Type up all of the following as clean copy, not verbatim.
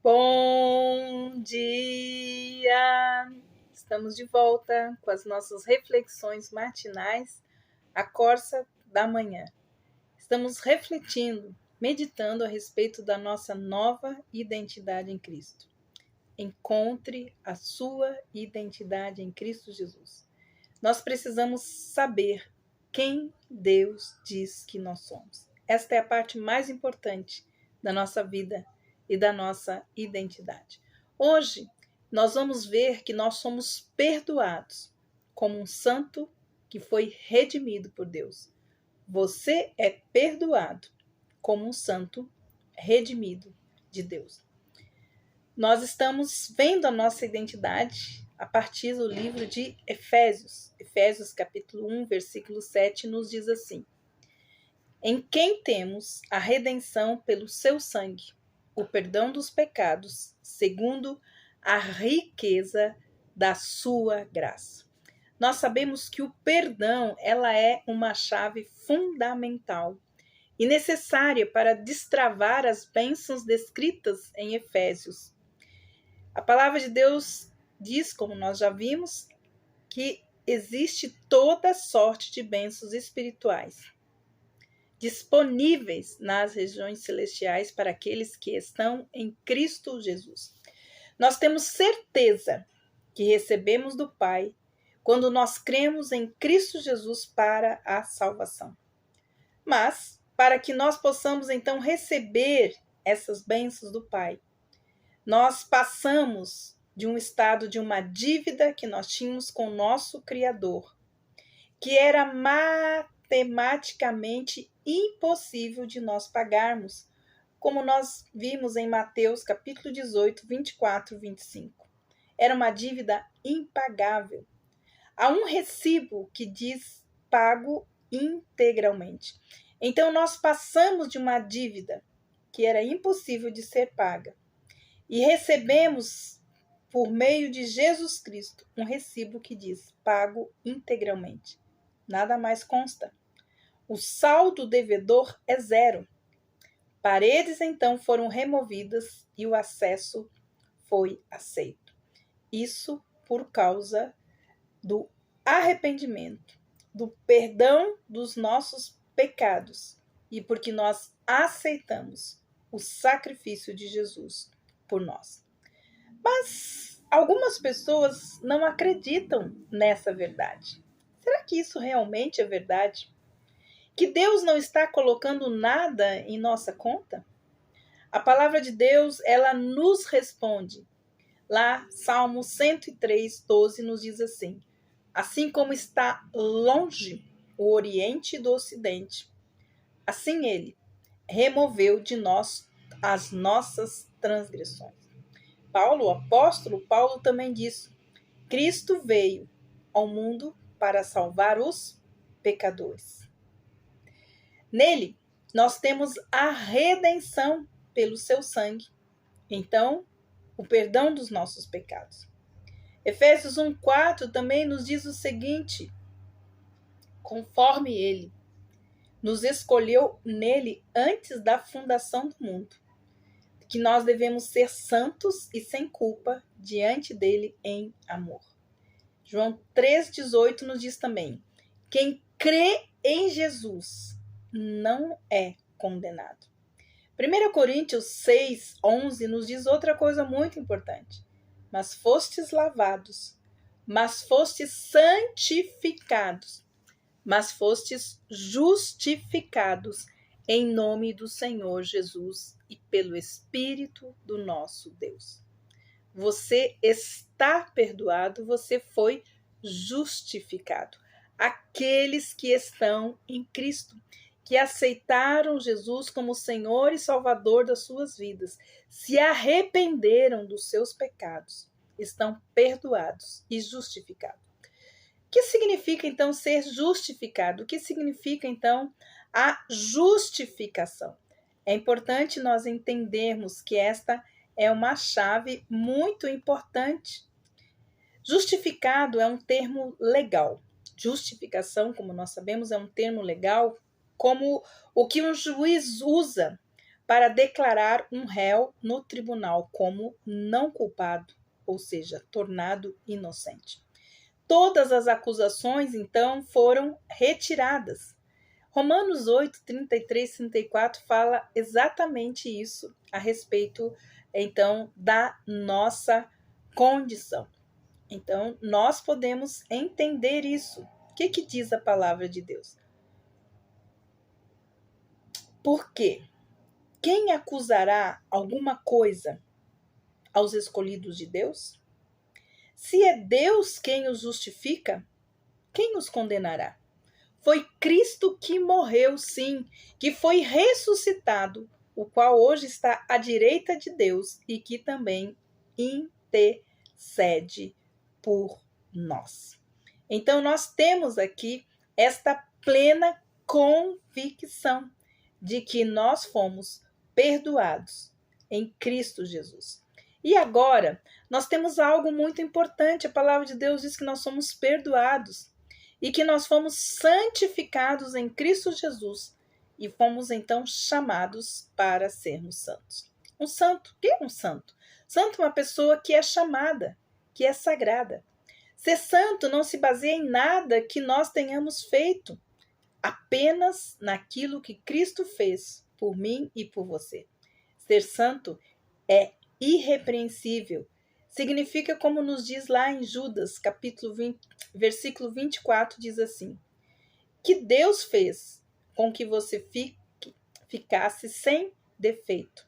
Bom dia! Estamos de volta com as nossas reflexões matinais, a Corsa da Manhã. Estamos refletindo, meditando a respeito da nossa nova identidade em Cristo. Encontre a sua identidade em Cristo Jesus. Nós precisamos saber quem Deus diz que nós somos. Esta é a parte mais importante da nossa vida e da nossa identidade. Hoje, nós vamos ver que nós somos perdoados como um santo que foi redimido por Deus. Você é perdoado como um santo redimido de Deus. Nós estamos vendo a nossa identidade a partir do livro de Efésios. Efésios capítulo 1, versículo 7 nos diz assim: em quem temos a redenção pelo seu sangue, o perdão dos pecados, segundo a riqueza da sua graça. Nós sabemos que o perdão, ela é uma chave fundamental e necessária para destravar as bênçãos descritas em Efésios. A palavra de Deus diz, como nós já vimos, que existe toda sorte de bênçãos espirituais disponíveis nas regiões celestiais para aqueles que estão em Cristo Jesus. Nós temos certeza que recebemos do Pai quando nós cremos em Cristo Jesus para a salvação. Mas, para que nós possamos então receber essas bênçãos do Pai, nós passamos de um estado de uma dívida que nós tínhamos com o nosso Criador, que era matematicamente impossível de nós pagarmos, como nós vimos em Mateus capítulo 18, 24 e 25. Era uma dívida impagável. Há um recibo que diz pago integralmente. Então nós passamos de uma dívida que era impossível de ser paga e recebemos, por meio de Jesus Cristo, um recibo que diz pago integralmente. Nada mais consta. O saldo devedor é zero. Paredes então foram removidas e o acesso foi aceito. Isso por causa do arrependimento, do perdão dos nossos pecados e porque nós aceitamos o sacrifício de Jesus por nós. Mas algumas pessoas não acreditam nessa verdade. Será que isso realmente é verdade? Que Deus não está colocando nada em nossa conta? A palavra de Deus, ela nos responde. Lá, Salmo 103, 12 nos diz assim: assim como está longe o Oriente do Ocidente, assim ele removeu de nós as nossas transgressões. Paulo, o apóstolo Paulo também disse: Cristo veio ao mundo para salvar os pecadores. Nele, nós temos a redenção pelo seu sangue. Então, o perdão dos nossos pecados. Efésios 1:4 também nos diz o seguinte: conforme ele nos escolheu nele antes da fundação do mundo, que nós devemos ser santos e sem culpa diante dele em amor. João 3,18 nos diz também: quem crê em Jesus não é condenado. 1 Coríntios 6:11 nos diz outra coisa muito importante: mas fostes lavados, mas fostes santificados, mas fostes justificados em nome do Senhor Jesus e pelo Espírito do nosso Deus. Você está perdoado, você foi justificado. Aqueles que estão em Cristo, que aceitaram Jesus como Senhor e Salvador das suas vidas, se arrependeram dos seus pecados, estão perdoados e justificados. O que significa então ser justificado? O que significa então a justificação? É importante nós entendermos que esta é uma chave muito importante. Justificado é um termo legal. Justificação, como nós sabemos, é um termo legal, como o que um juiz usa para declarar um réu no tribunal como não culpado, ou seja, tornado inocente. Todas as acusações, então, foram retiradas. Romanos 8, 33, 34 fala exatamente isso a respeito, então, da nossa condição. Então, nós podemos entender isso. O que diz a palavra de Deus? Por quê? Quem acusará alguma coisa aos escolhidos de Deus? Se é Deus quem os justifica, quem os condenará? Foi Cristo que morreu, sim, que foi ressuscitado, o qual hoje está à direita de Deus e que também intercede por nós. Então, nós temos aqui esta plena convicção de que nós fomos perdoados em Cristo Jesus. E agora, nós temos algo muito importante. A palavra de Deus diz que nós somos perdoados e que nós fomos santificados em Cristo Jesus e fomos então chamados para sermos santos. Um santo, o que é um santo? Santo é uma pessoa que é chamada, que é sagrada. Ser santo não se baseia em nada que nós tenhamos feito, apenas naquilo que Cristo fez por mim e por você. Ser santo é irrepreensível. Significa, como nos diz lá em Judas, capítulo 20, versículo 24, diz assim: que Deus fez com que você ficasse sem defeito,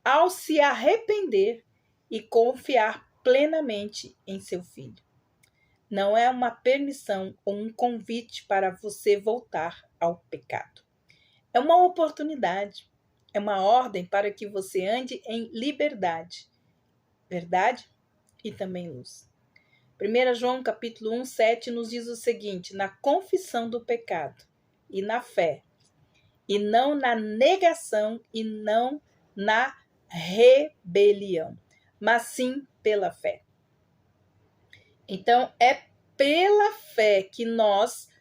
ao se arrepender e confiar plenamente em seu Filho. Não é uma permissão ou um convite para você voltar ao pecado. É uma oportunidade, é uma ordem para que você ande em liberdade, verdade e também luz. 1 João capítulo 1, 7 nos diz o seguinte: na confissão do pecado e na fé, e não na negação e não na rebelião, mas sim pela fé. Então, é pela fé que nós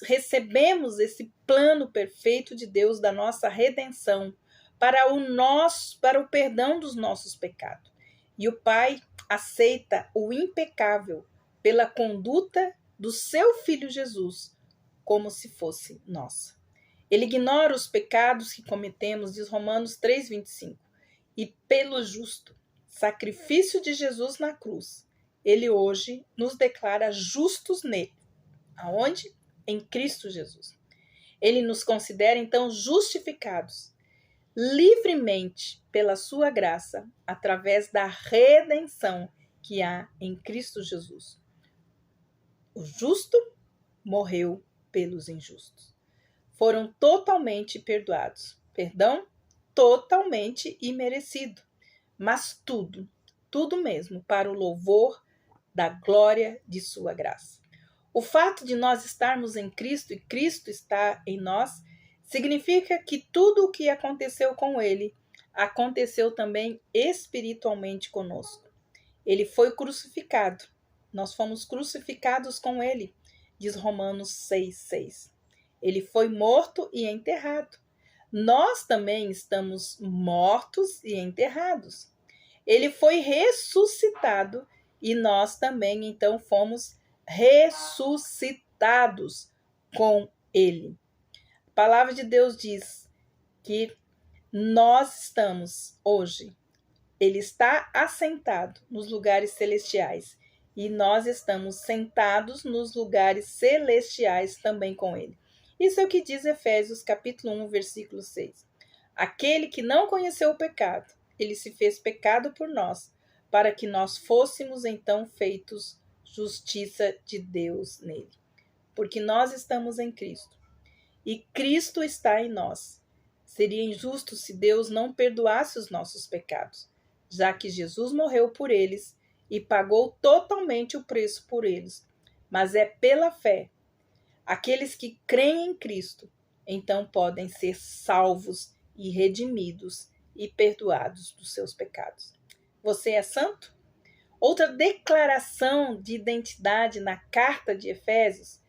recebemos esse plano perfeito de Deus da nossa redenção para o perdão dos nossos pecados. E o Pai aceita o impecável pela conduta do seu Filho Jesus, como se fosse nossa. Ele ignora os pecados que cometemos, diz Romanos 3,25. E pelo justo sacrifício de Jesus na cruz, ele hoje nos declara justos nele. Aonde? Em Cristo Jesus. Ele nos considera, então, justificados livremente pela sua graça, através da redenção que há em Cristo Jesus. O justo morreu pelos injustos. Foram totalmente perdoados. Perdão totalmente imerecido. Mas tudo mesmo, para o louvor da glória de sua graça. O fato de nós estarmos em Cristo e Cristo estar em nós, significa que tudo o que aconteceu com ele, aconteceu também espiritualmente conosco. Ele foi crucificado. Nós fomos crucificados com ele, diz Romanos 6,6. Ele foi morto e enterrado. Nós também estamos mortos e enterrados. Ele foi ressuscitado e nós também, então, fomos ressuscitados com ele. A palavra de Deus diz que nós estamos hoje, ele está assentado nos lugares celestiais e nós estamos sentados nos lugares celestiais também com ele. Isso é o que diz Efésios capítulo 1, versículo 6. Aquele que não conheceu o pecado, ele se fez pecado por nós, para que nós fôssemos então feitos justiça de Deus nele. Porque nós estamos em Cristo e Cristo está em nós. Seria injusto se Deus não perdoasse os nossos pecados, já que Jesus morreu por eles e pagou totalmente o preço por eles. Mas é pela fé. Aqueles que creem em Cristo, então podem ser salvos e redimidos e perdoados dos seus pecados. Você é santo? Outra declaração de identidade na carta de Efésios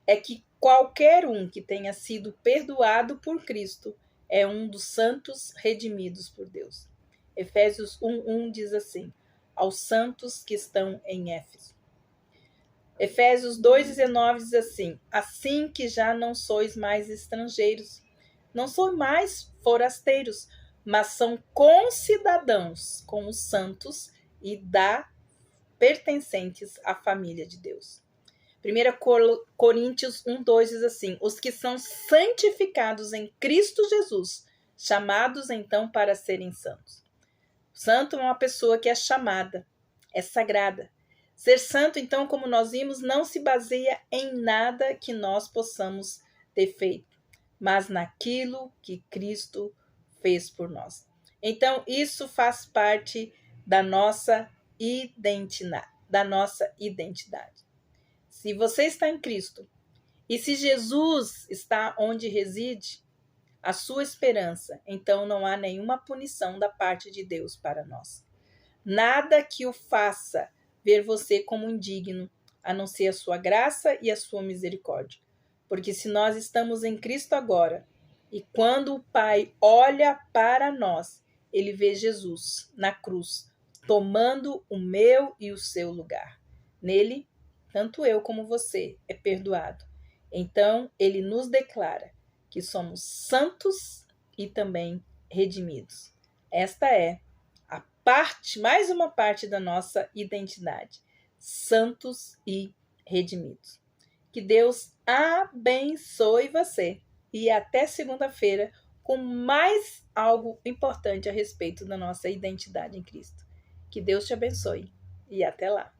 é que qualquer um que tenha sido perdoado por Cristo é um dos santos redimidos por Deus. Efésios 1:1 diz assim: aos santos que estão em Éfeso. Efésios 2:19 diz assim: assim que já não sois mais estrangeiros, não sois mais forasteiros, mas são concidadãos com os santos e pertencentes à família de Deus. 1 Coríntios 1:2 diz assim: os que são santificados em Cristo Jesus, chamados então para serem santos. Santo é uma pessoa que é chamada, é sagrada. Ser santo, então, como nós vimos, não se baseia em nada que nós possamos ter feito, mas naquilo que Cristo fez por nós. Então, isso faz parte da nossa identidade. Se você está em Cristo e se Jesus está onde reside, a sua esperança, então não há nenhuma punição da parte de Deus para nós. Nada que o faça ver você como indigno, a não ser a sua graça e a sua misericórdia. Porque se nós estamos em Cristo agora, e quando o Pai olha para nós, ele vê Jesus na cruz, tomando o meu e o seu lugar. Nele, tanto eu como você é perdoado. Então, ele nos declara que somos santos e também redimidos. Esta é a mais uma parte da nossa identidade, santos e redimidos. Que Deus abençoe você e até segunda-feira com mais algo importante a respeito da nossa identidade em Cristo. Que Deus te abençoe e até lá.